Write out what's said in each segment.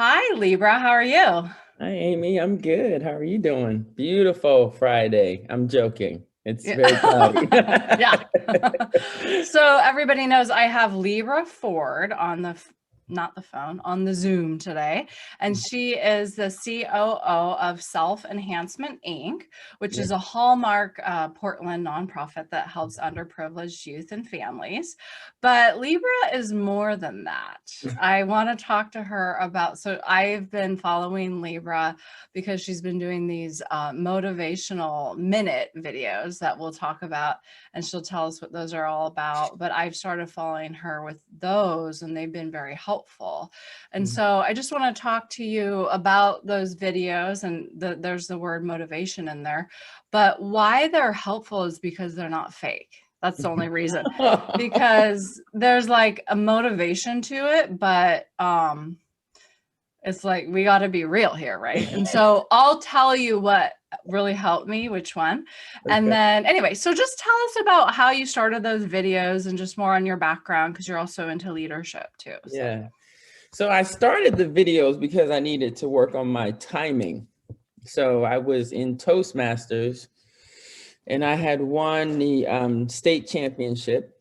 Hi, Libra. How are you? Hi, Amy. I'm good. How are you doing? Beautiful Friday. I'm joking. It's very cloudy. Yeah. Yeah. So everybody knows I have Libra Forde on not the phone, on the Zoom today. And she is the COO of Self Enhancement Inc., which Yeah. is a Hallmark Portland nonprofit that helps underprivileged youth and families. But Libra is more than that. I want to talk to her about, so I've been following Libra because she's been doing these motivational minute videos that we'll talk about, and she'll tell us what those are all about. But I've started following her with those, and they've been very helpful. And so I just want to talk to you about those videos, and there's the word motivation in there. But why they're helpful is because they're not fake. That's the only reason. Because there's like a motivation to it, but it's like we got to be real here, right? And so I'll tell you what really helped me, which one. And Okay. then anyway, so just tell us about how you started those videos and just more on your background, because you're also into leadership too. So Yeah. So I started the videos because I needed to work on my timing. So I was in Toastmasters and I had won the state championship.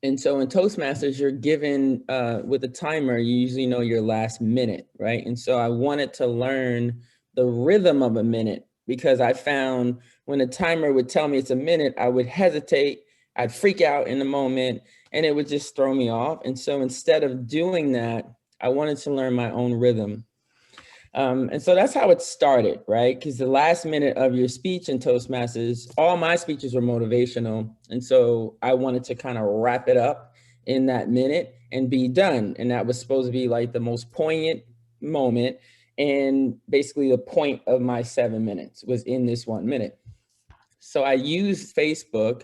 And so in Toastmasters, you're given with a timer, you usually know your last minute, right? And so I wanted to learn the rhythm of a minute because I found when a timer would tell me it's a minute, I would hesitate, I'd freak out in the moment, and it would just throw me off. And so instead of doing that, I wanted to learn my own rhythm. And so that's how it started, right? Because the last minute of your speech in Toastmasters, all my speeches were motivational. And so I wanted to kind of wrap it up in that minute and be done. And that was supposed to be like the most poignant moment. And basically, the point of my 7 minutes was in this 1 minute. So I used Facebook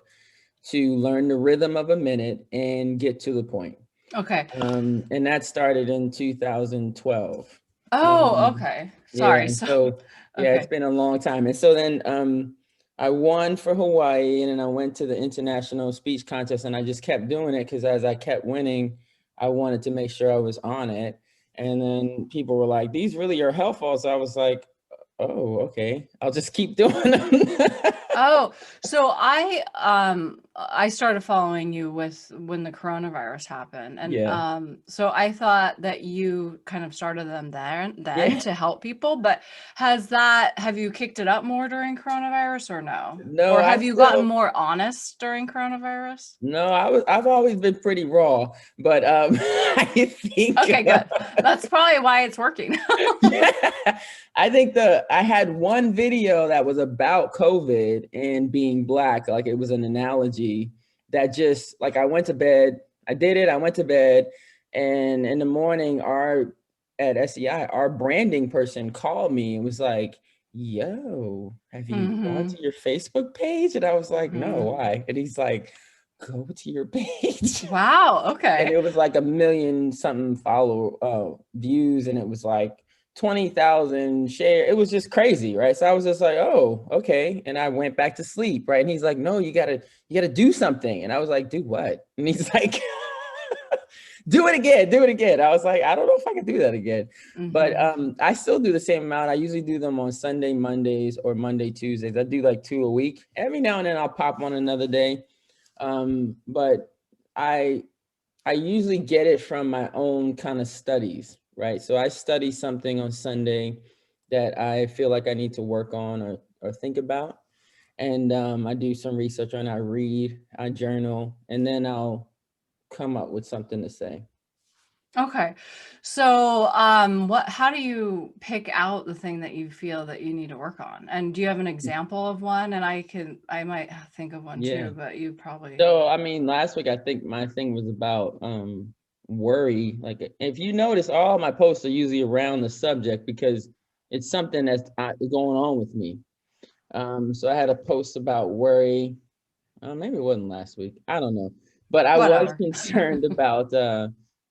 to learn the rhythm of a minute and get to the point. okay. And that started in 2012. Oh, Um, okay. yeah, Sorry. and So so yeah, it's okay. been a long time. And so then I won for Hawaii and then I went to the international speech contest and I just kept doing it because as I kept winning, I wanted to make sure I was on it. And then people were like, these really are helpful. So I was like, oh, okay, I'll just keep doing them. Oh, so I started following you with when the coronavirus happened. And Yeah. so I thought that you kind of started them then Yeah. to help people, but have you kicked it up more during coronavirus or no? No, Or I have you gotten still more honest during coronavirus? no, I've always been pretty raw, but I think Okay, good. That's probably why it's working. yeah, I think I had one video that was about COVID and being black, like it was an analogy that just like I went to bed, I did it, I went to bed, and in the morning, our at SEI, our branding person called me and was like, "Yo, have you gone Hmm. to your Facebook page?" And I was like, "No, Hmm. why?" And he's like, "Go to your page." Wow. And Okay. it was like a million something follow views and it was like 20,000 share. It was just crazy, right? So I was just like, oh, okay. And I went back to sleep, right? And he's like, no, you gotta do something. And I was like, do what? And he's like, do it again, do it again. I was like, I don't know if I can do that again. But Hmm. I still do the same amount. I usually do them on Sunday, Mondays, or Monday, Tuesdays. I do like 2 a week. Every now and then I'll pop one another day. But I I usually get it from my own kind of studies, right? So I study something on Sunday that I feel like I need to work on or think about. And I do some research on, I read, I journal, and then I'll come up with something to say. Okay. So, how do you pick out the thing that you feel that you need to work on? And do you have an example of one? And I might think of one Yeah. too, but you probably. So, I mean, last week I think my thing was about worry. Like if you notice, all my posts are usually around the subject because it's something that's going on with me. So I had a post about worry. Maybe it wasn't last week. I don't know. But I was Whatever. concerned about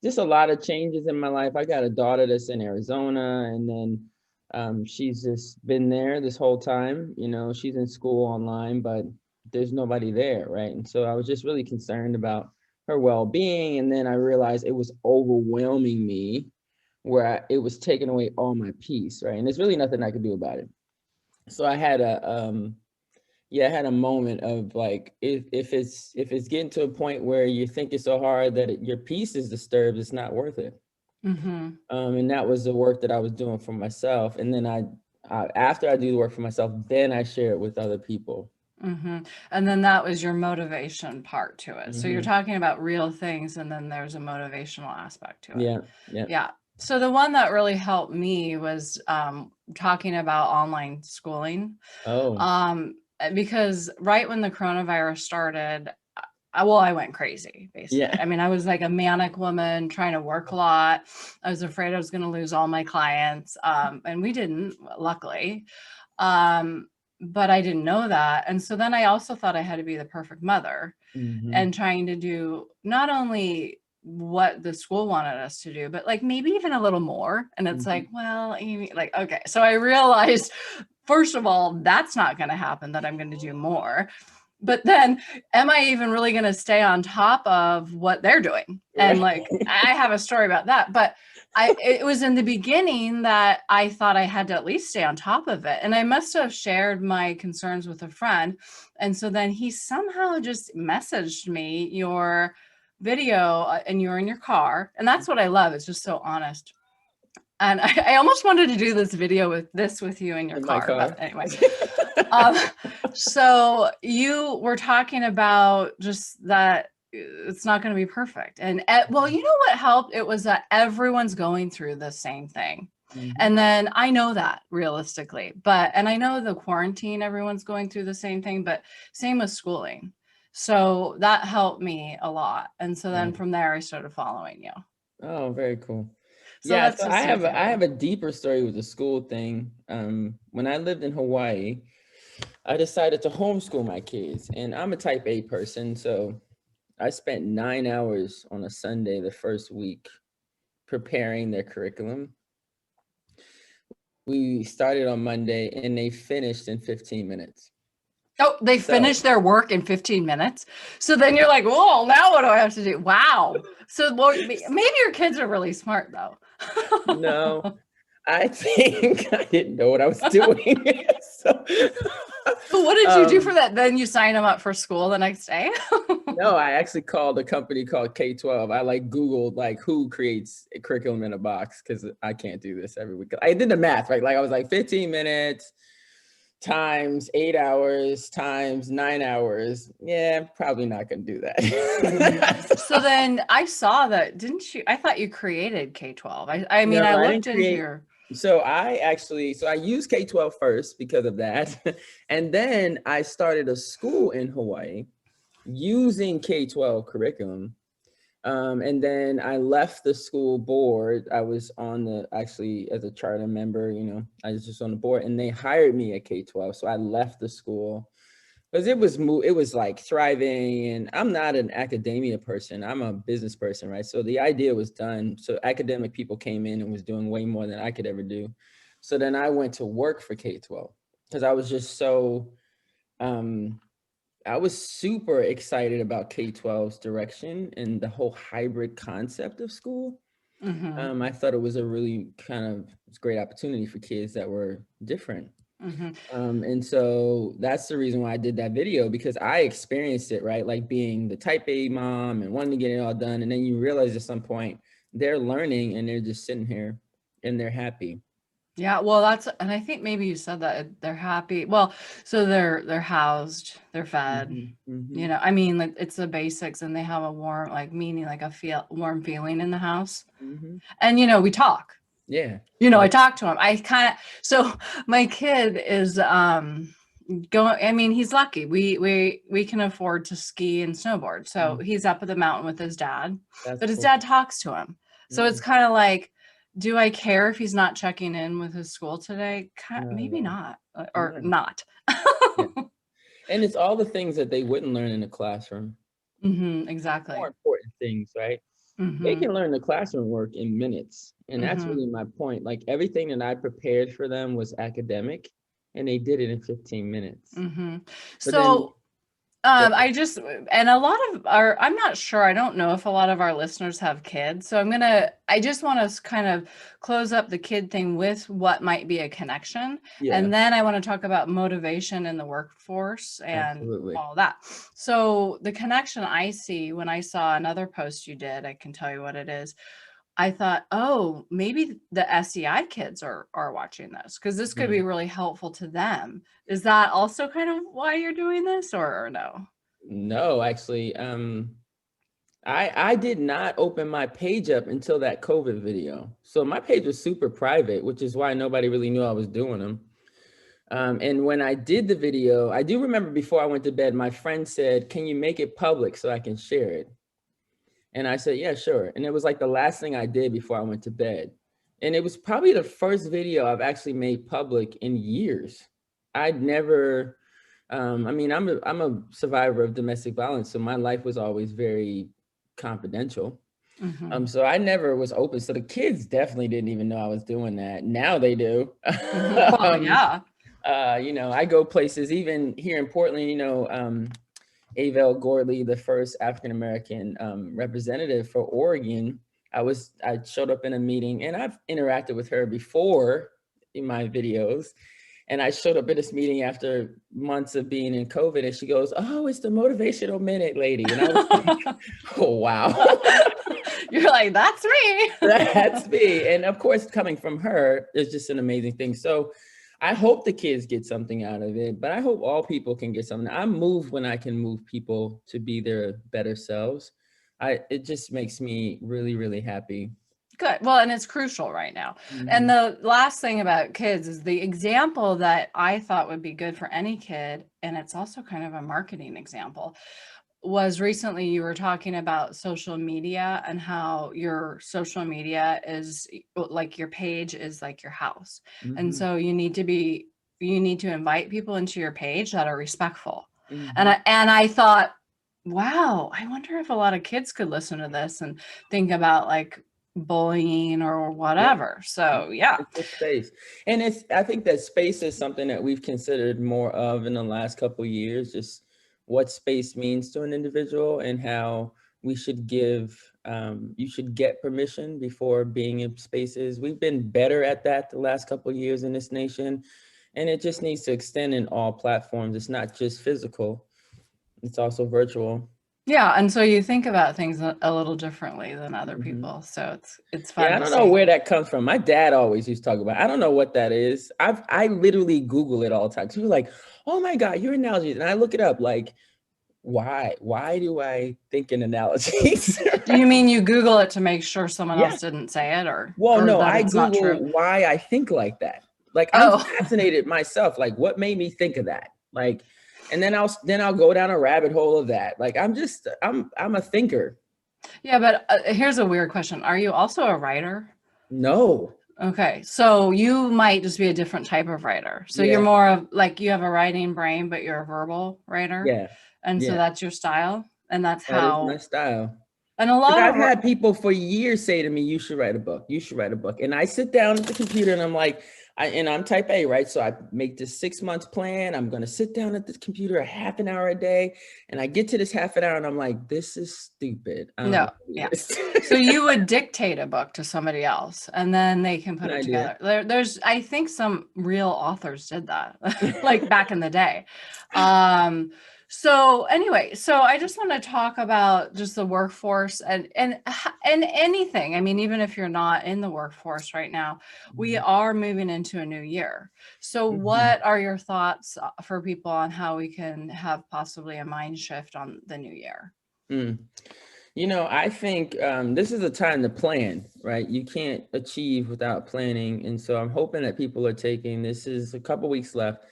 just a lot of changes in my life. I got a daughter that's in Arizona, and then she's just been there this whole time. You know, she's in school online, but there's nobody there, right? And so I was just really concerned about her well-being. And then I realized it was overwhelming me where it was taking away all my peace, right? And there's really nothing I could do about it. So I had I had a moment of like, if it's getting to a point where you think it's so hard that your peace is disturbed, it's not worth it. And that was the work that I was doing for myself. And then after I do the work for myself, then I share it with other people. And then that was your motivation part to it. So you're talking about real things, and then there's a motivational aspect to it. Yeah. So the one that really helped me was talking about online schooling. Because right when the coronavirus started, I went crazy, basically. I mean, I was like a manic woman trying to work a lot. I was afraid I was going to lose all my clients. And we didn't, luckily. But I didn't know that. And so then I also thought I had to be the perfect mother, and trying to do not only what the school wanted us to do, but like maybe even a little more. And it's like, well, like, okay. So I realized, first of all, that's not going to happen, that I'm going to do more. But then, am I even really going to stay on top of what they're doing? And like, I have a story about that. But it was in the beginning that I thought I had to at least stay on top of it. And I must have shared my concerns with a friend. And so then he somehow just messaged me, your video, and you're in your car. And that's what I love. It's just so honest. And I almost wanted to do this video with you in your car. But anyway. So you were talking about just that it's not going to be perfect. And well, you know what helped? It was that everyone's going through the same thing. And then I know that realistically, and I know the quarantine, everyone's going through the same thing, but same with schooling. So that helped me a lot. And so then from there, I started following you. Oh, very cool. So I have a deeper story with the school thing. When I lived in Hawaii, I decided to homeschool my kids, and I'm a type A person. So I spent 9 hours on a Sunday the first week preparing their curriculum. We started on Monday and they finished in 15 minutes. Oh, they finished their work in 15 minutes. So then you're like, whoa, now what do I have to do? Wow. So maybe your kids are really smart though. No, I think I didn't know what I was doing. So what did you do for that? Then you sign them up for school the next day? No, I actually called a company called K-12. I like Googled like who creates a curriculum in a box, because I can't do this every week. I did the math, right? Like I was like 15 minutes times 8 hours times 9 hours. Yeah, probably not going to do that. So then I saw that, didn't you? I thought you created K-12. I mean, I looked into your... So I used K-12 first because of that. And then I started a school in Hawaii using K-12 curriculum. And then I left the school board. I was actually as a charter member, I was just on the board, and they hired me at K-12. So I left the school because it was like thriving, and I'm not an academia person. I'm a business person, right? So the idea was done. So academic people came in and was doing way more than I could ever do. So then I went to work for K-12 because I was just so, I was super excited about K-12's direction and the whole hybrid concept of school. I thought it was a really great opportunity for kids that were different. And so that's the reason why I did that video, because I experienced it, right? Like being the type A mom and wanting to get it all done. And then you realize at some point they're learning and they're just sitting here and they're happy. Yeah, well, and I think maybe you said that they're happy. Well, so they're housed, they're fed, I mean, like it's the basics, and they have a warm, like meaning like warm feeling in the house. And, we talk. Yeah. I talk to him. So my kid is, I mean, he's lucky. We can afford to ski and snowboard. So he's up at the mountain with his dad, but his dad talks to him. So it's kind of like, do I care if he's not checking in with his school today? Maybe not, or not. And it's all the things that they wouldn't learn in the classroom. Exactly. More important things, right? They can learn the classroom work in minutes. And that's really my point. Like everything that I prepared for them was academic, and they did it in 15 minutes. So I just, and a lot of our, I'm not sure, I don't know if a lot of our listeners have kids. So I just want to kind of close up the kid thing with what might be a connection. Yeah, And then I want to talk about motivation in the workforce and absolutely. all that. So the connection I see when I saw another post you did, I can tell you what it is. I thought, oh, maybe the SEI kids are watching this because this could be Mhm. really helpful to them. Is that also kind of why you're doing this or no? No, actually, I did not open my page up until that COVID video. So my page was super private, which is why nobody really knew I was doing them. And when I did the video, I do remember before I went to bed, my friend said, "Can you make it public so I can share it?" And I said, "Yeah, sure." And it was like the last thing I did before I went to bed. And it was probably the first video I've actually made public in years. I'd never, I mean, I'm a survivor of domestic violence, so my life was always very confidential. Mhm. So I never was open. So the kids definitely didn't even know I was doing that. Now they do. Mhm. Well, um, yeah. I go places, even here in Portland, Avell Gordley, the first African-American representative for Oregon. I showed up in a meeting, and I've interacted with her before in my videos. And I showed up at this meeting after months of being in COVID, and she goes, "Oh, it's the motivational minute lady." And I was like, "Oh, wow." You're like, that's me. That's me. And of course, coming from her is just an amazing thing. So I hope the kids get something out of it, but I hope all people can get something. I'm moved when I can move people to be their better selves. It just makes me really, really happy. Good. Well, and it's crucial right now. And Mhm. the last thing about kids is the example that I thought would be good for any kid, and it's also kind of a marketing example, was recently you were talking about social media and how your social media is like your page is like your house. And Mhm. so you need to invite people into your page that are respectful. And Mhm. I thought, wow, I wonder if a lot of kids could listen to this and think about like bullying or Yeah. whatever. So, yeah. It's a space. And I think that space is something that we've considered more of in the last couple of years, just what space means to an individual and how we should you should get permission before being in spaces. We've been better at that the last couple of years in this nation, and it just needs to extend in all platforms. It's not just physical, it's also virtual. Yeah, and so you think about things a little differently than other Mhm. people. So it's Yeah, fun I to don't know see. where that comes from. My dad always used to talk about. I don't know what that is. I literally Google it all the time. So you're like, "Oh my God, your analogies," and I look it up. Like, why? Why do I think in analogies? Do you mean you Google it to make sure someone Yeah. else didn't say it Well, or no, that I it's not true? Google why I think like that. Like, I'm Oh, fascinated myself. Like, what made me think of that? Like, and then I'll go down a rabbit hole of that. Like, I'm a thinker. yeah, but here's a weird question. Are you also a writer? No. Okay, so you might just be a different type of writer. So you're Yeah. more of like you have a writing brain, but you're a verbal writer. Yeah. And so Yeah. that's your style. And that's That is my how, style. and a Because lot I've of, had people for years say to me, "You should write a book. You should write a book." And I sit down at the computer and I'm like, and I'm type A, right? So I make this 6 months plan. I'm going to sit down at the computer a half an hour a day. And I get to this half an hour and I'm like, "This is stupid. I don't no, want to do yeah. this." So you would dictate a book to somebody else and then they can An put it idea. together. There's, I think some real authors did that, like back in the day. Um, so anyway, so I just want to talk about just the workforce and anything. I mean, even if you're not in the workforce right now, we are moving into a new year. So Mhm. what are your thoughts for people on how we can have possibly a mind shift on the new year? Mm. I think this is a time to plan, right? You can't achieve without planning. And so I'm hoping that people are taking, this is a couple weeks left,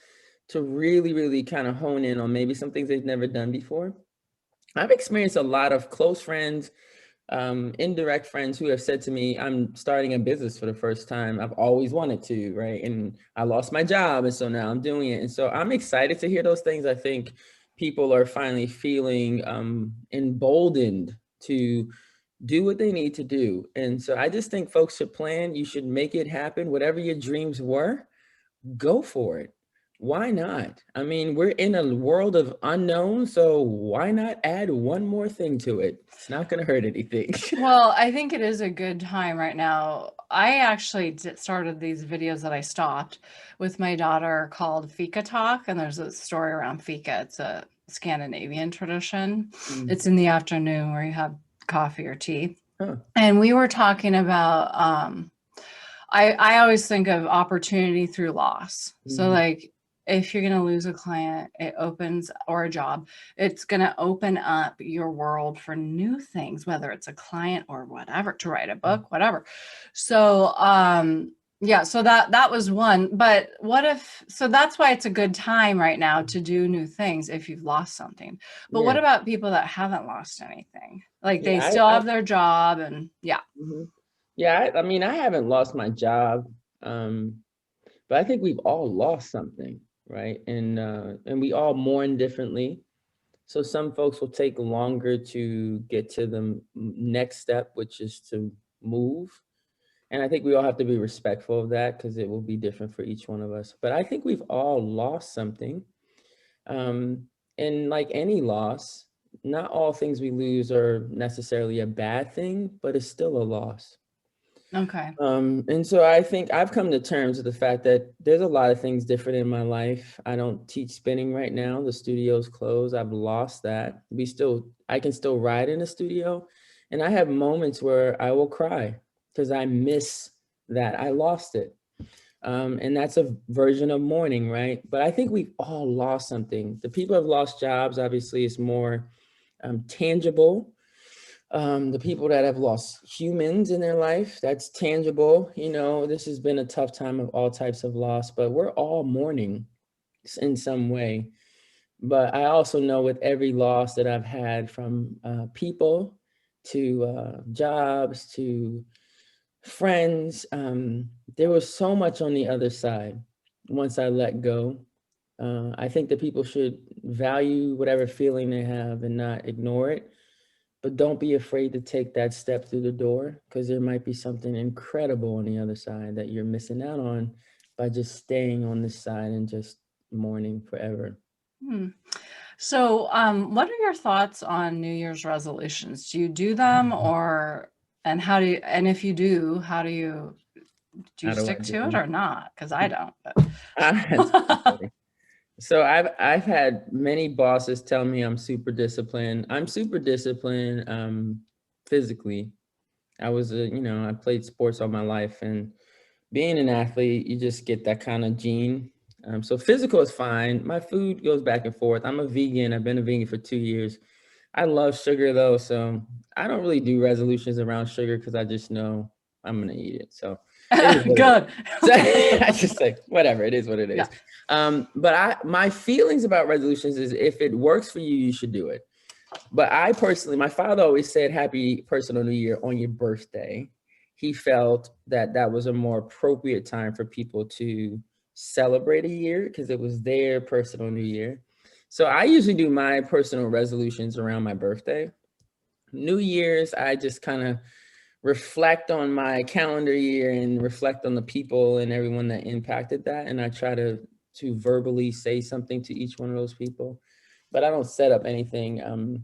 to really, really kind of hone in on maybe some things they've never done before. I've experienced a lot of close friends, indirect friends who have said to me, "I'm starting a business for the first time. I've always wanted to, right? And I lost my job. And so now I'm doing it." And so I'm excited to hear those things. I think people are finally feeling emboldened to do what they need to do. And so I just think folks should plan. You should make it happen. Whatever your dreams were, go for it. why not? I mean, we're in a world of unknown, so why not add one more thing to it? It's not going to hurt anything. Well, I think it is a good time right now. I actually started these videos that I stopped with my daughter called Fika Talk, and there's a story around Fika. It's a Scandinavian tradition. Mm. It's in the afternoon where you have coffee or tea. Huh. And we were talking about, I always think of opportunity through loss. So Mhm. like if you're going to lose a client, it opens, or a job, it's going to open up your world for new things, whether it's a client or whatever, to write a book, whatever. So, yeah, so that was one. But what if, so that's why it's a good time right now to do new things if you've lost something. But what Yeah. about people that haven't lost anything? Like they Yeah. still have their job and yeah. Mhm. Yeah. I mean, I haven't lost my job, but I think we've all lost something, right? And we all mourn differently. So some folks will take longer to get to the next step, which is to move. And I think we all have to be respectful of that because it will be different for each one of us. But I think we've all lost something. Um, and like any loss, not all things we lose are necessarily a bad thing, but it's still a loss. Okay. And so I think I've come to terms with the fact that there's a lot of things different in my life. I don't teach spinning right now. The studio's closed. I've lost that. I can still ride in the studio. And I have moments where I will cry because I miss that. I lost it. And that's a version of mourning, right? But I think we've all lost something. The people who have lost jobs, obviously, is more tangible. The people that have lost humans in their life, that's tangible. You know, this has been a tough time of all types of loss, but we're all mourning in some way. But I also know with every loss that I've had, from people to jobs to friends, there was so much on the other side once I let go. I think that people should value whatever feeling they have and not ignore it. But don't be afraid to take that step through the door, because there might be something incredible on the other side that you're missing out on by just staying on this side and just mourning forever. Hmm. So, what are your thoughts on New Year's resolutions? Do you do them, or, and how do you, and if you do, how do you How do I stick do to it them? or not? Because I don't. That's But funny. So I've had many bosses tell me I'm super disciplined. I'm super disciplined physically. I played sports all my life, and being an athlete, you just get that kind of gene. So physical is fine. My food goes back and forth. I'm a vegan. I've been a vegan for 2 years. I love sugar though, so I don't really do resolutions around sugar because I just know I'm gonna eat it. So it is what it is. good. So I just like, whatever, it is what it Yeah. is. But my feelings about resolutions is, if it works for you, you should do it. But I personally, my father always said happy personal new year on your birthday. He felt that that was a more appropriate time for people to celebrate a year because it was their personal new year. So I usually do my personal resolutions around my birthday. New Year's, I just kind of reflect on my calendar year and reflect on the people and everyone that impacted that. And I try to verbally say something to each one of those people, but I don't set up anything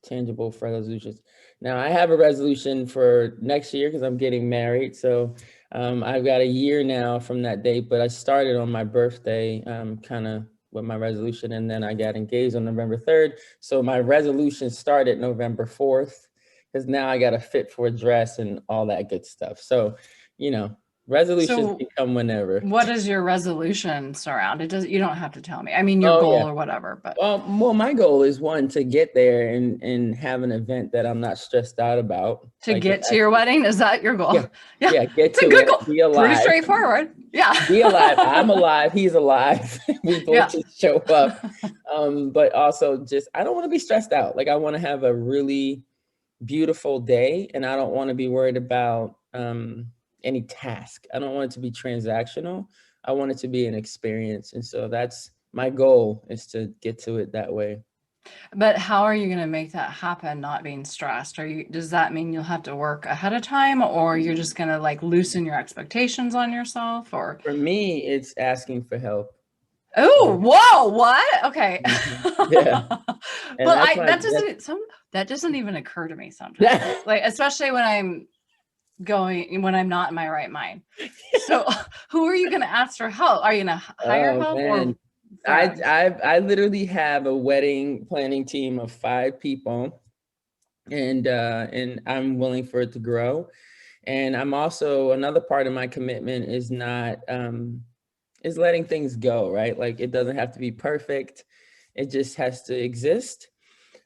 tangible for resolutions. Now I have a resolution for next year because I'm getting married. So I've got a year now from that date, but I started on my birthday kind of with my resolution, and then I got engaged on November 3rd. So my resolution started November 4th, because now I got to fit for a dress and all that good stuff. So, resolutions So, can come whenever. what is your resolution surround? It does. You don't have to tell me. I mean, your Oh goal yeah. or whatever. But Well, my goal is, one, to get there and have an event that I'm not stressed out about. to Like, get to your wedding, is that your goal? yeah, Yeah, yeah, get it's a to good it, goal. be Pretty alive, straightforward. Yeah. be alive. I'm alive. He's alive. We both Yeah. just show up. But also, just, I don't want to be stressed out. Like, I want to have a really beautiful day, and I don't want to be worried about any task. I don't want it to be transactional. I want it to be an experience. And so that's my goal, is to get to it that way. But how are you going to make that happen, not being stressed? Does that mean you'll have to work ahead of time, or you're just going to like loosen your expectations on yourself, or For me, it's asking for help. Oh, whoa, what? Okay. Yeah. And Well, that's my, that doesn't even occur to me sometimes. Like, especially when I'm not in my right mind. So who are you going to ask for help? Are you going to hire oh help man. or friends? I literally have a wedding planning team of 5 people, and I'm willing for it to grow. And I'm also, another part of my commitment is not is letting things go, right? Like, it doesn't have to be perfect. It just has to exist.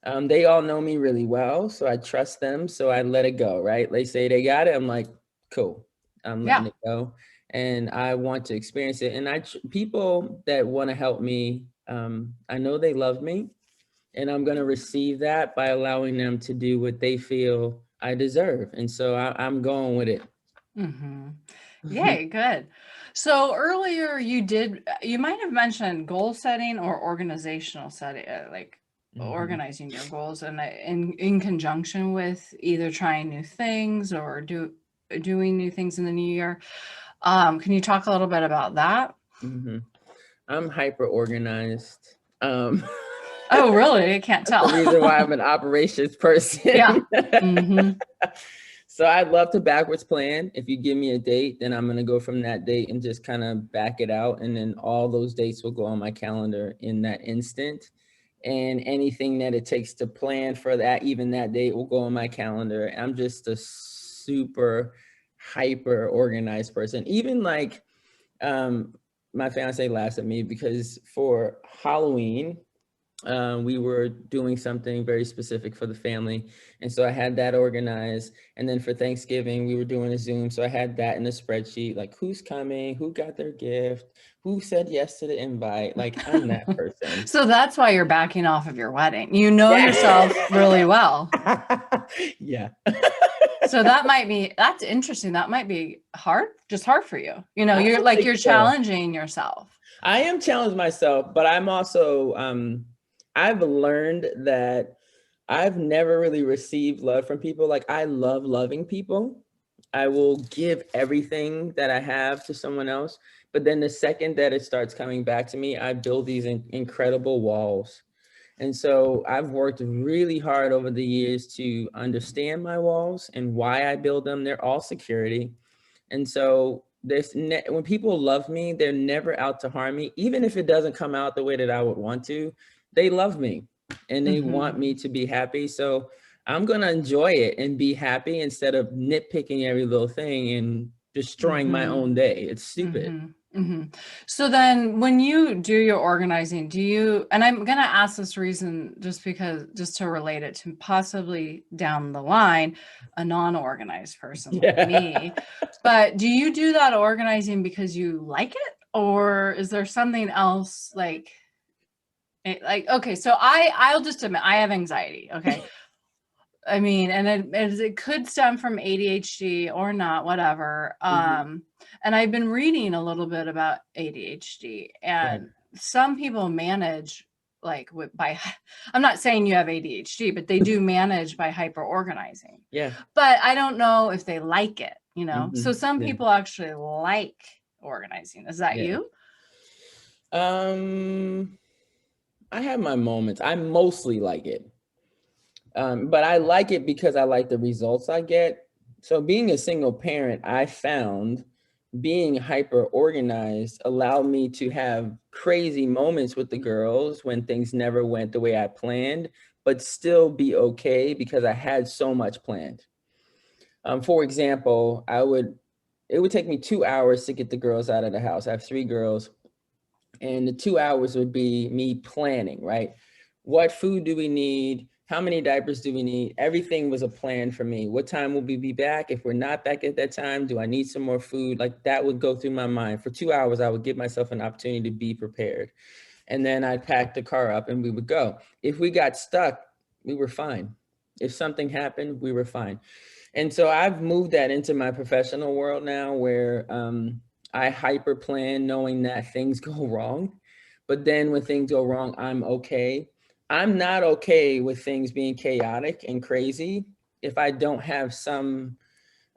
They all know me really well, so I trust them. So I let it go, right? They say they got it. I'm like, cool. I'm letting Yeah. it go, and I want to experience it. And people that want to help me, I know they love me, and I'm going to receive that by allowing them to do what they feel I deserve. And so I'm going with it. Mm-hmm. Yay, good. So earlier you might have mentioned goal setting or organizational setting, like Mhm. organizing your goals and in conjunction with either trying new things or doing new things in the new year. Can you talk a little bit about that? Mhm. I'm hyper organized. Um, Oh, really? I can't that's the tell. reason why I'm an operations person. Yeah. Mm-hmm. So I'd love to backwards plan. If you give me a date, then I'm going to go from that date and just kind of back it out. And then all those dates will go on my calendar in that instant. And anything that it takes to plan for that, even that date, will go on my calendar. I'm just a super hyper organized person. Even like, my fiance laughs at me because for Halloween, we were doing something very specific for the family. And so I had that organized. And then for Thanksgiving, we were doing a Zoom. So I had that in a spreadsheet, like who's coming, who got their gift, who said yes to the invite. Like, I'm that person. So that's why you're backing off of your wedding. You know Yeah. yourself really well. Yeah. So that's interesting. That might be just hard for you. I You're don't like, think you're so. challenging yourself. I am challenged myself, but I'm also, I've learned that I've never really received love from people. Like, I love loving people. I will give everything that I have to someone else. But then the second that it starts coming back to me, I build these incredible walls. And so I've worked really hard over the years to understand my walls and why I build them. They're all security. And so when people love me, they're never out to harm me. Even if it doesn't come out the way that I would want to, they love me and they want Mm-hmm. me to be happy. So I'm going to enjoy it and be happy instead of nitpicking every little thing and destroying my Mm-hmm. own day. It's stupid. Mm-hmm. Mm-hmm. So then when you do your organizing, and I'm going to ask this reason just to relate it to possibly down the line, a non-organized person like Yeah. me, but do you do that organizing because you like it? Or is there something else okay, so I'll just admit I have anxiety. Okay. I mean, and it could stem from ADHD or not, whatever. Mhm. And I've been reading a little bit about ADHD, Right. and some people manage I'm not saying you have ADHD, but they do manage by hyper organizing. Yeah. But I don't know if they like it, So Mhm. some Yeah. people actually like organizing. Is that Yeah. you? Um, I have my moments. I mostly like it. But I like it because I like the results I get. So being a single parent, I found being hyper organized allowed me to have crazy moments with the girls when things never went the way I planned, but still be okay because I had so much planned. For example, it would take me 2 hours to get the girls out of the house. I have 3 girls, and the 2 hours would be me planning, right? What food do we need? How many diapers do we need? Everything was a plan for me. What time will we be back? If we're not back at that time, do I need some more food? Like, that would go through my mind. For 2 hours, I would give myself an opportunity to be prepared. And then I'd pack the car up and we would go. If we got stuck, we were fine. If something happened, we were fine. And so I've moved that into my professional world now, where I hyper plan knowing that things go wrong. But then when things go wrong, I'm okay. I'm not okay with things being chaotic and crazy if I don't have something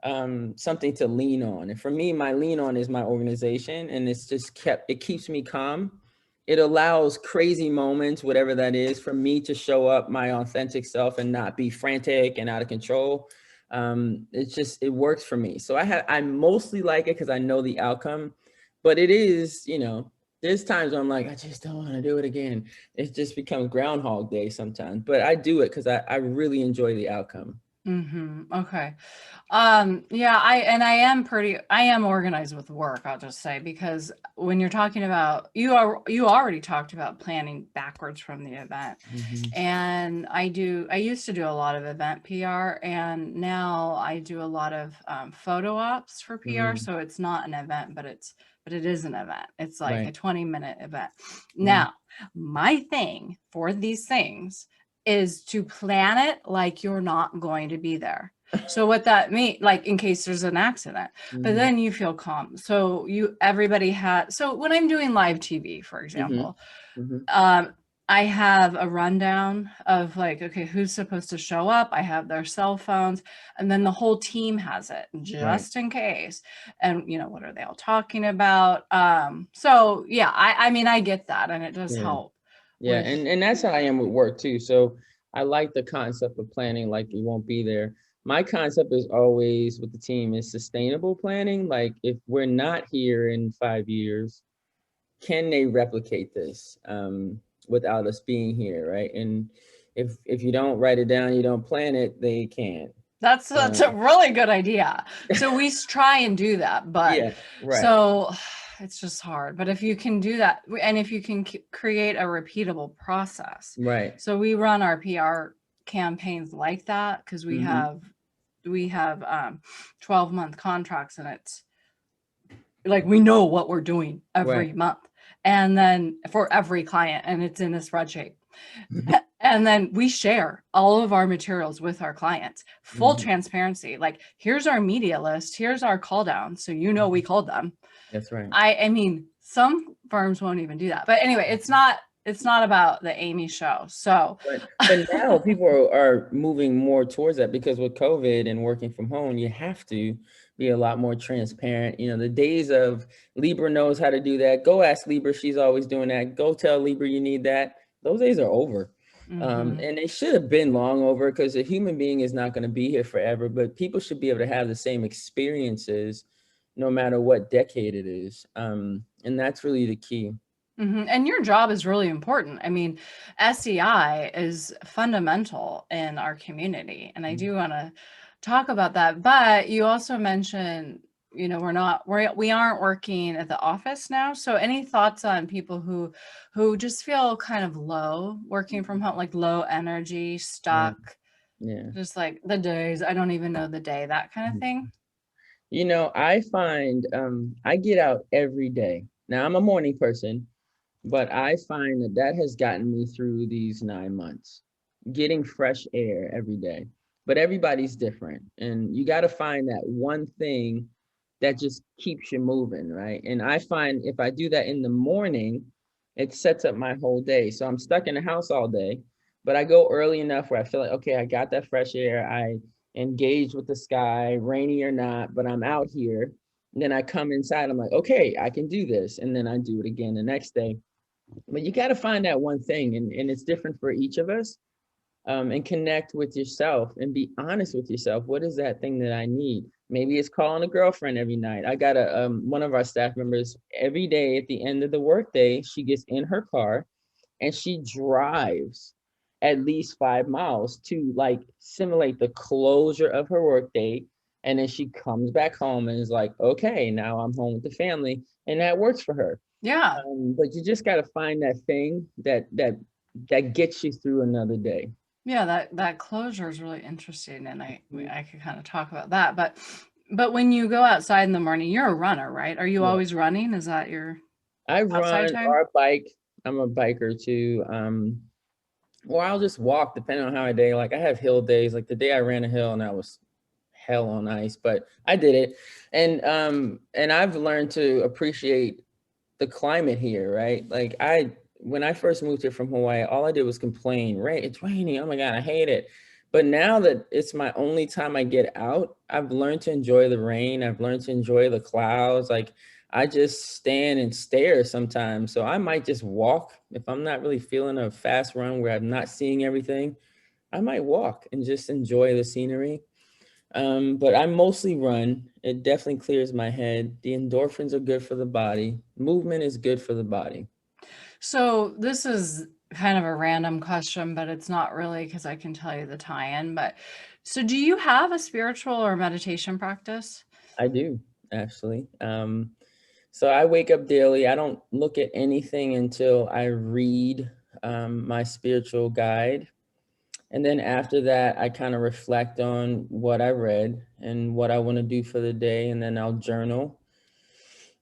to lean on. And for me, my lean on is my organization, and it keeps me calm. it allows crazy moments, whatever that is, for me to show up my authentic self and not be frantic and out of control. It works for me. So I mostly like it because I know the outcome, but it is, there's times where I'm like, I just don't want to do it again. It just becomes Groundhog Day sometimes, but I do it because I really enjoy the outcome. Okay. Yeah, I am organized with work, I'll just say, because when you're talking about, you already talked about planning backwards from the event. And I used to do a lot of event PR, and now I do a lot of photo ops for PR. So it's not an event, but it is an event. It's like Right. a 20-minute event. Now, my thing for these things is to plan it like you're not going to be there. So what that means, like in case there's an accident, but then you feel calm. So so when I'm doing live TV, for example, I have a rundown of like, okay, who's supposed to show up? I have their cell phones, and then the whole team has it just in case. And what are they all talking about? So yeah, I mean, I get that, and it does help. Yeah, and that's how I am with work too. So I like the concept of planning like you won't be there. My concept is always with the team is sustainable planning. Like if we're not here in 5 years, can they replicate this without us being here, right? And if you don't write it down, you don't plan it, they can't. That's a really good idea. So we try and do that, but yeah, right. So it's just hard. But if you can do that, and if you can create a repeatable process, right? So we run our PR campaigns like that because we have 12-month contracts, and it's like we know what we're doing every month, and then for every client, and it's in a spreadsheet. And then we share all of our materials with our clients, full transparency. Like, here's our media list, here's our call down, so we called them. That's right. I mean, some firms won't even do that. But anyway, it's not about the Amy show. So but now people are moving more towards that because with COVID and working from home, you have to be a lot more transparent. The days of Libra knows how to do that. Go ask Libra, she's always doing that. Go tell Libra you need that. Those days are over. And they should have been long over because a human being is not going to be here forever, but people should be able to have the same experiences no matter what decade it is. And that's really the key. And your job is really important. I mean, SEI is fundamental in our community, and I do want to talk about that. But you also mentioned, we aren't working at the office now. So any thoughts on people who just feel kind of low working from home, like low energy, stuck, just like the days, I don't even know the day, that kind of thing? I find I get out every day. Now I'm a morning person, but I find that has gotten me through these 9 months, getting fresh air every day. But everybody's different. And you got to find that one thing that just keeps you moving, right? And I find if I do that in the morning, it sets up my whole day. So I'm stuck in the house all day, but I go early enough where I feel like, okay, I got that fresh air. I engage with the sky, rainy or not, but I'm out here. And then I come inside, I'm like, okay, I can do this. And then I do it again the next day. But you got to find that one thing, and it's different for each of us, and connect with yourself and be honest with yourself. What is that thing that I need? Maybe it's calling a girlfriend every night. I got one of our staff members every day at the end of the workday, she gets in her car and she drives at least 5 miles to like simulate the closure of her workday. And then she comes back home and is like, okay, now I'm home with the family, and that works for her. Yeah. But you just got to find that thing that gets you through another day. Yeah, that closure is really interesting, and I could kind of talk about that. But when you go outside in the morning, you're a runner, right? Are you always running? Is that your outside time? Or bike. I'm a biker too. Or I'll just walk depending on how I day. Like I have hill days. Like the day I ran a hill and I was hell on ice, but I did it. And I've learned to appreciate the climate here, right? Like when I first moved here from Hawaii, all I did was complain, right? It's raining. Oh my God, I hate it. But now that it's my only time I get out, I've learned to enjoy the rain. I've learned to enjoy the clouds. Like I just stand and stare sometimes. So I might just walk if I'm not really feeling a fast run where I'm not seeing everything. I might walk and just enjoy the scenery. But I mostly run. It definitely clears my head. The endorphins are good for the body. Movement is good for the body. So this is kind of a random question, but it's not really, because I can tell you the tie-in. But so do you have a spiritual or meditation practice? I do, actually. So I wake up daily. I don't look at anything until I read my spiritual guide. And then after that, I kind of reflect on what I read and what I want to do for the day. And then I'll journal.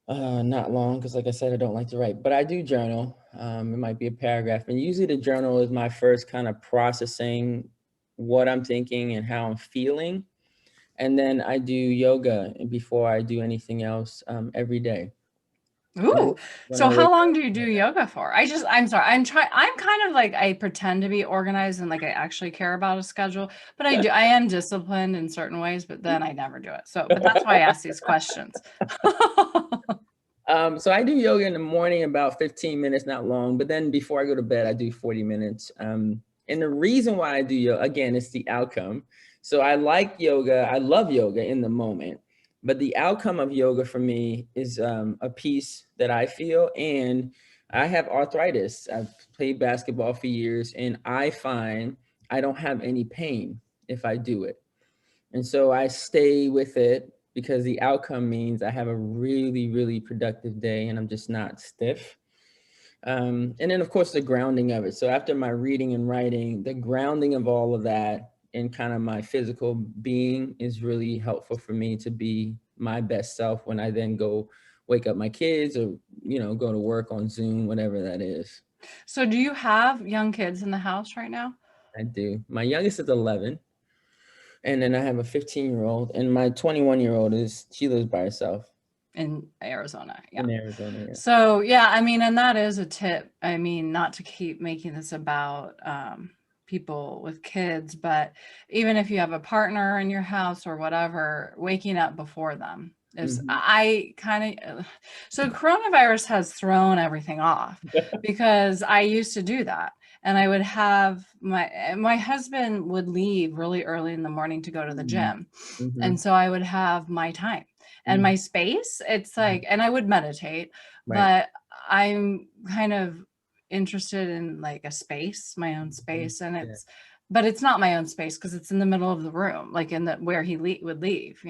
Not long, because like I said, I don't like to write, but I do journal. It might be a paragraph. And usually the journal is my first kind of processing what I'm thinking and how I'm feeling. And then I do yoga before I do anything else every day. Ooh, When so I wake how long up. do you do yoga for? I'm sorry, I'm kind of like, I pretend to be organized and like I actually care about a schedule, but I am disciplined in certain ways, but then I never do it. So, but that's why I ask these questions. So I do yoga in the morning, about 15 minutes, not long, but then before I go to bed, I do 40 minutes. And the reason why I do yoga, again, it's the outcome. So I like yoga. I love yoga in the moment, but the outcome of yoga for me is a peace that I feel. And I have arthritis. I've played basketball for years, and I find I don't have any pain if I do it. And so I stay with it because the outcome means I have a really, really productive day and I'm just not stiff. And then, of course, the grounding of it. So after my reading and writing, the grounding of all of that and kind of my physical being is really helpful for me to be my best self when I then go wake up my kids or, go to work on Zoom, whatever that is. So do you have young kids in the house right now? I do. My youngest is 11. And then I have a 15-year-old, and my 21-year-old she lives by herself. In Arizona, yeah. In Arizona, yeah. So yeah, I mean, and that is a tip. I mean, not to keep making this about people with kids, but even if you have a partner in your house or whatever, waking up before them is, I kind of, so coronavirus has thrown everything off because I used to do that. And I would have my husband would leave really early in the morning to go to the gym. And so I would have my time and my space. It's like, and I would meditate, but I'm kind of interested in like a space, my own space. And but it's not my own space because it's in the middle of the room, like in the, where he would leave,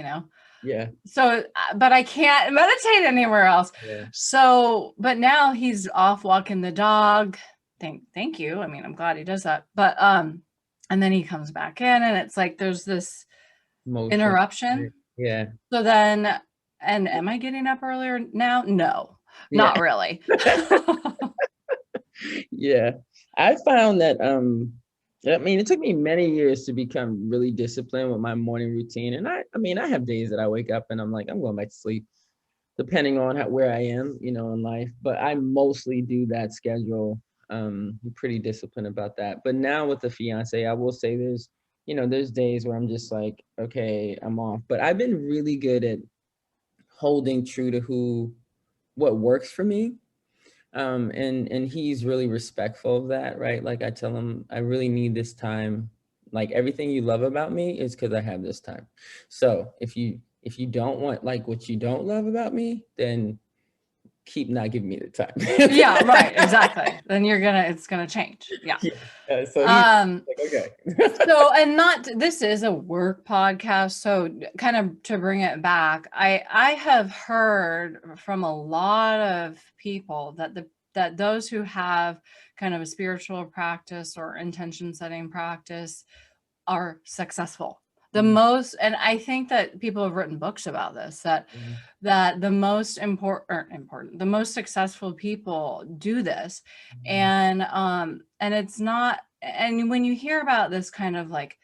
Yeah. So, but I can't meditate anywhere else. Yeah. So, but now he's off walking the dog. Thank you. I mean, I'm glad he does that. But, and then he comes back in and it's like, there's this interruption. Yeah. So then, and am I getting up earlier now? No, not really. Yeah. I found that, I mean, it took me many years to become really disciplined with my morning routine. And I mean, I have days that I wake up and I'm like, I'm going back to sleep, depending on where I am, in life. But I mostly do that schedule. I'm pretty disciplined about that. But now with the fiance, I will say there's days where I'm just like, okay, I'm off. But I've been really good at holding true to what works for me. And he's really respectful of that, right? Like I tell him, I really need this time. Like everything you love about me is because I have this time. So if you don't want like what you don't love about me, then keep not giving me the time. Yeah, right. Exactly. Then it's gonna change. Yeah. So he's like, okay. So, and this is a work podcast. So kind of to bring it back, I have heard from a lot of people that those who have kind of a spiritual practice or intention setting practice are successful. The most, and I think that people have written books about this, that the most important, the most successful people do this. And it's not, and when you hear about this kind of like,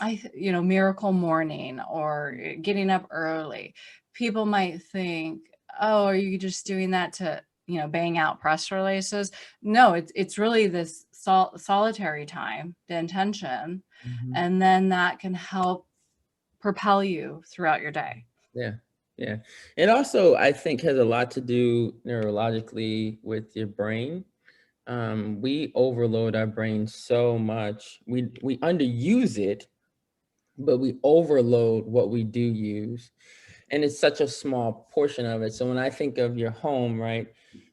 miracle morning or getting up early, people might think, oh, are you just doing that to, bang out press releases? No, it's really this solitary time, the intention, Mhm. and then that can help propel you throughout your day. Yeah. Yeah. It also, I think, has a lot to do neurologically with your brain. We overload our brain so much. We underuse it, but we overload what we do use. And it's such a small portion of it. So when I think of your home, right,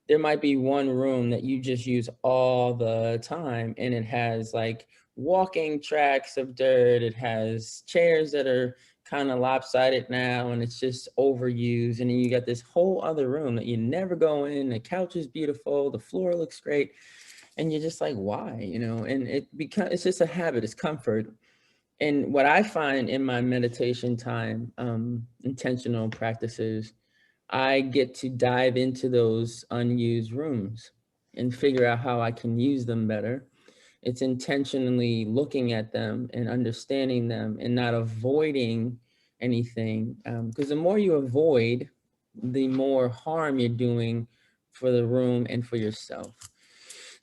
there might be one room that you just use all the time, and it has like walking tracks of dirt. It has chairs that are kind of lopsided now, and it's just overused. And then you got this whole other room that you never go in. The couch is beautiful, the floor looks great, and you're just like, why? And it's just a habit. It's comfort. And what I find in my meditation time, intentional practices, I get to dive into those unused rooms and figure out how I can use them better. It's intentionally looking at them and understanding them and not avoiding anything. Because the more you avoid, the more harm you're doing for the room and for yourself.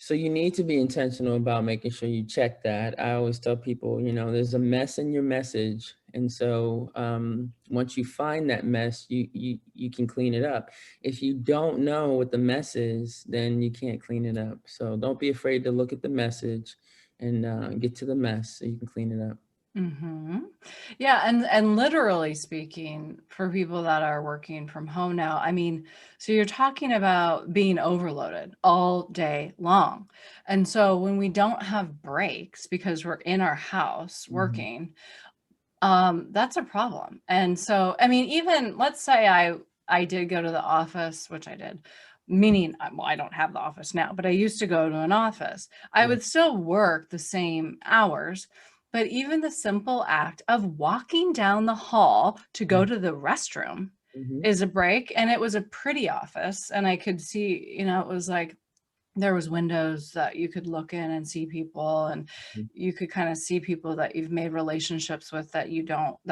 So you need to be intentional about making sure you check that. I always tell people, there's a mess in your message. And so once you find that mess, you can clean it up. If you don't know what the mess is, then you can't clean it up. So don't be afraid to look at the message and get to the mess so you can clean it up. Mm-hmm. Yeah, and literally speaking, for people that are working from home now, I mean, so you're talking about being overloaded all day long. And so when we don't have breaks because we're in our house Mhm. working, that's a problem. And so, I mean, even let's say I did go to the office, which I did, meaning, well, I don't have the office now, but I used to go to an office. I Yeah. would still work the same hours, but even the simple act of walking down the hall to go to the restroom Mhm. is a break. And it was a pretty office, and I could see, it was like there was windows that you could look in and see people, and Mhm. you could kind of see people that you've made relationships with that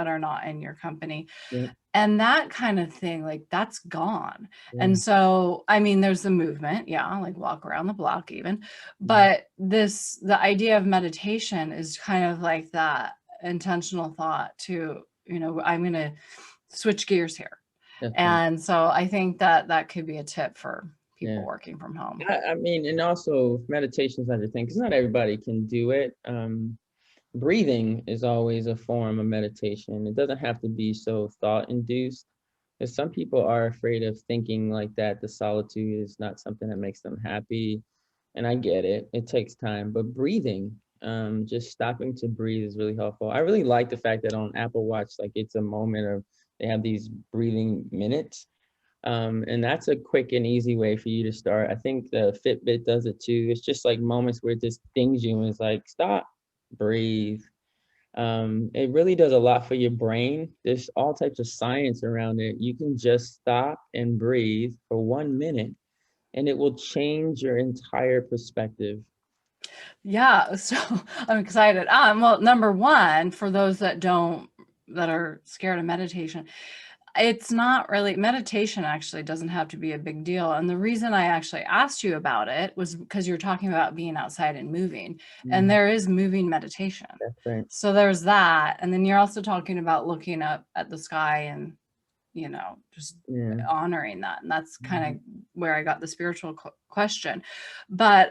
are not in your company. Yeah. And that kind of thing, like, that's gone. Yeah. And so, I mean, there's the movement, yeah, like walk around the block even. Mhm. But the idea of meditation is kind of like that intentional thought to, I'm going to switch gears here. That's right. And so I think that that could be a tip for people Yeah. working from home. I mean, and also meditation is another thing because not everybody can do it. Breathing is always a form of meditation. It doesn't have to be so thought induced. Because some people are afraid of thinking like that. The solitude is not something that makes them happy. And I get it. It takes time. But breathing, just stopping to breathe is really helpful. I really like the fact that on Apple Watch, like it's a moment of, they have these breathing minutes. And that's a quick and easy way for you to start. I think the Fitbit does it too. It's just like moments where it just dings you and it's like, stop, breathe. It really does a lot for your brain. There's all types of science around it. You can just stop and breathe for 1 minute and it will change your entire perspective. Yeah, so I'm excited. Well, number one, for those that are scared of meditation, it's not really meditation actually doesn't have to be a big deal. And the reason I actually asked you about it was because you're talking about being outside and moving, and Mhm. there is moving meditation. That's right. So there's that. And then you're also talking about looking up at the sky and, just Yeah. honoring that. And that's kind Mhm. of where I got the spiritual question. But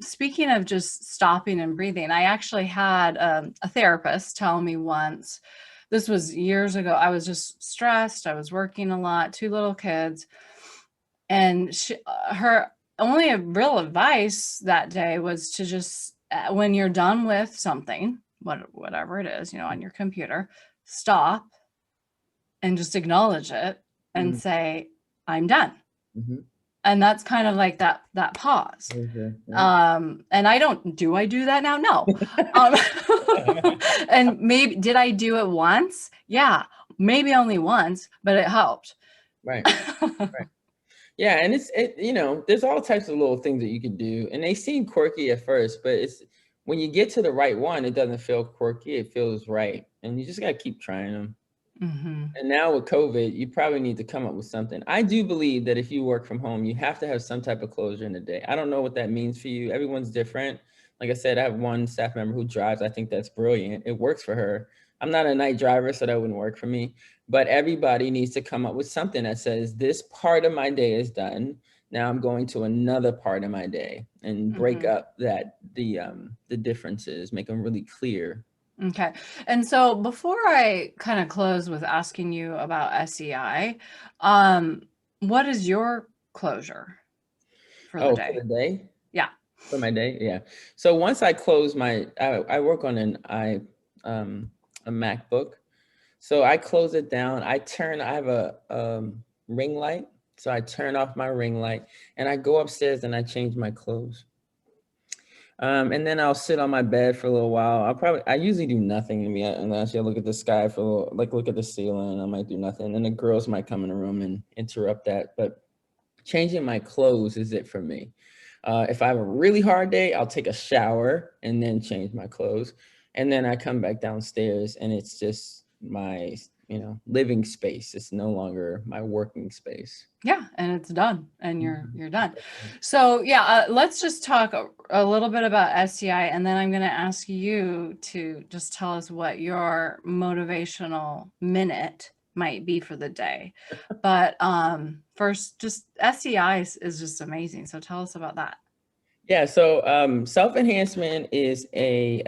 speaking of just stopping and breathing, I actually had a therapist tell me once, this was years ago, I was just stressed. I was working a lot, 2 little kids. And her only real advice that day was to just, when you're done with something, whatever it is, on your computer, stop and just acknowledge it and Mhm. say, I'm done. Mhm. And that's kind of like that pause. Yeah. And do I do that now? No. Um, and maybe, did I do it once? Yeah, maybe only once, but it helped. Right. Right. Yeah, and there's all types of little things that you can do, and they seem quirky at first, but it's when you get to the right one, it doesn't feel quirky, it feels right, and you just gotta keep trying them. Hmm. And now with COVID, you probably need to come up with something. I do believe that if you work from home, you have to have some type of closure in the day. I don't know what that means for you. Everyone's different. Like I said, I have one staff member who drives. I think that's brilliant. It works for her. I'm not a night driver, so that wouldn't work for me. But everybody needs to come up with something that says, this part of my day is done. Now I'm going to another part of my day, and break up the differences, make them really clear. Okay. And so before I kind of close with asking you about SEI, what is your closure for the day? For the day? Yeah. For my day, yeah. So once I close I work on a MacBook. So I close it down. I have a ring light. So I turn off my ring light and I go upstairs and I change my clothes. And then I'll sit on my bed for a little while. I usually do nothing to me unless I look at the sky for a little, like look at the ceiling, and I might do nothing. And the girls might come in the room and interrupt that. But changing my clothes is it for me. If I have a really hard day, I'll take a shower and then change my clothes. And then I come back downstairs and it's just my, living space. It's no longer my working space. Yeah, and it's done, and you're done. So yeah, let's just talk a little bit about SEI, and then I'm going to ask you to just tell us what your motivational minute might be for the day. But first, just SEI is just amazing. So tell us about that. Yeah, so self-enhancement is a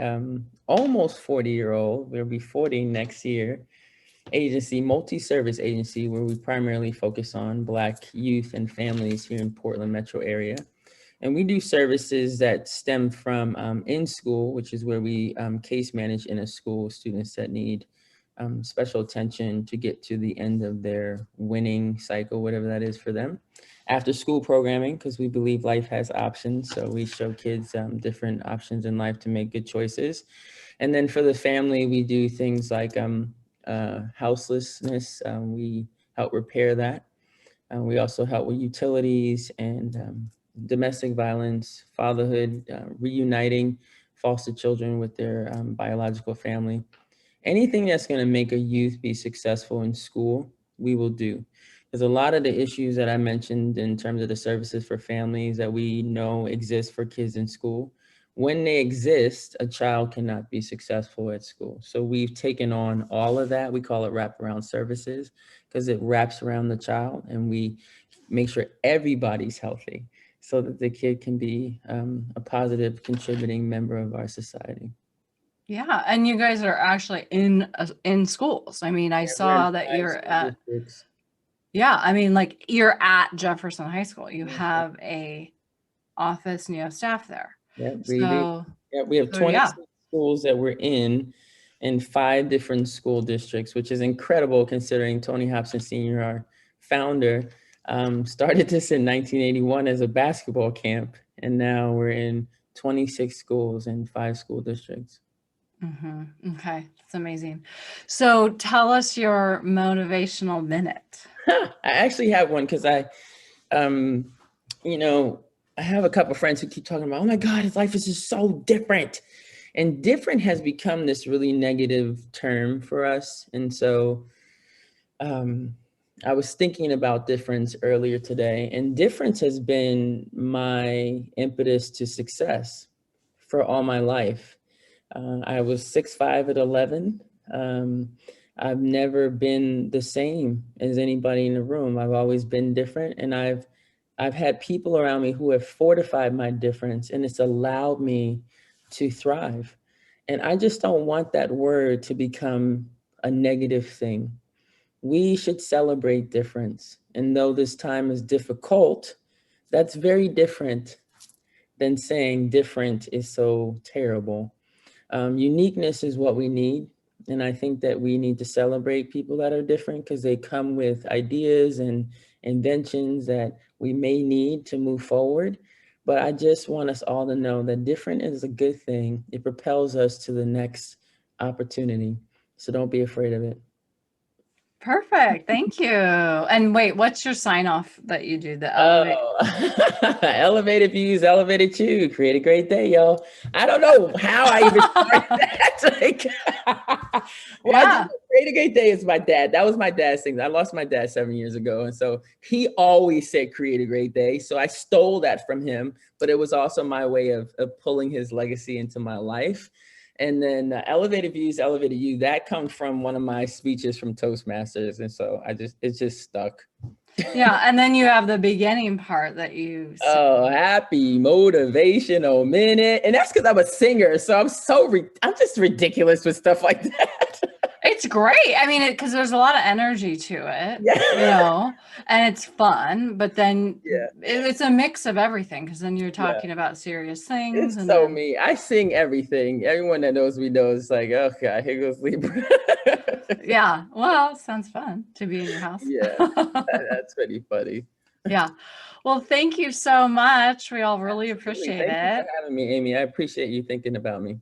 almost 40-year-old, we'll be 40 next year, agency, multi-service agency, where we primarily focus on Black youth and families here in Portland metro area. And we do services that stem from in school, which is where we case manage in a school students that need special attention to get to the end of their winning cycle, whatever that is for them. After school programming, because we believe life has options. So we show kids different options in life to make good choices. And then for the family, we do things like houselessness. We help repair that. We also help with utilities and domestic violence, fatherhood, reuniting foster children with their biological family. Anything that's going to make a youth be successful in school, we will do. Because a lot of the issues that I mentioned in terms of the services for families that we know exist for kids in school, when they exist, a child cannot be successful at school. So we've taken on all of that. We call it wraparound services because it wraps around the child, and we make sure everybody's healthy so that the kid can be a positive contributing member of our society. Yeah, and you guys are actually in schools. I mean, I saw that you're at, yeah, I mean, like you're at Jefferson High School. You have a office and you have staff there. Yeah, we do. Yeah, we have 26 schools that we're in 5 different school districts, which is incredible considering Tony Hobson Sr., our founder, started this in 1981 as a basketball camp, and now we're in 26 schools in 5 school districts. Okay, that's amazing. So tell us your motivational minute. I actually have one because I have a couple of friends who keep talking about, oh my God, his life is just so different. And different has become this really negative term for us. And so I was thinking about difference earlier today, and difference has been my impetus to success for all my life. I was 6'5" at 11. I've never been the same as anybody in the room. I've always been different, and I've had people around me who have fortified my difference, and it's allowed me to thrive. And I just don't want that word to become a negative thing. We should celebrate difference. And though this time is difficult, that's very different than saying different is so terrible. Uniqueness is what we need. And I think that we need to celebrate people that are different because they come with ideas and inventions that we may need to move forward. But I just want us all to know that different is a good thing. It propels us to the next opportunity. So don't be afraid of it. Perfect. Thank you. And wait, what's your sign off that you do? The elevate. Oh, elevated views, elevated you. Create a great day, yo. I don't know how I even started that. Like, well, I Yeah. just create a great day is my dad. That was my dad's thing. I lost my dad 7 years ago. And so he always said, create a great day. So I stole that from him, but it was also my way of pulling his legacy into my life. And then elevated views, elevated you, that comes from one of my speeches from Toastmasters. And so it just stuck. Yeah. And then you have the beginning part that you say. Oh, happy motivational minute. And that's because I'm a singer. So I'm just ridiculous with stuff like that. It's great. I mean, because there's a lot of energy to it, Yeah. and it's fun, but then Yeah. it's a mix of everything, because then you're Yeah. talking about serious things. It's And so then, me. I sing everything. Everyone that knows me knows, like, oh God, here goes Libra. yeah, well, sounds fun to be in your house. Yeah, that's pretty funny. Yeah. Well, thank you so much. We all really Absolutely. appreciate Thank you for it. having me, Amy. I appreciate you thinking about me.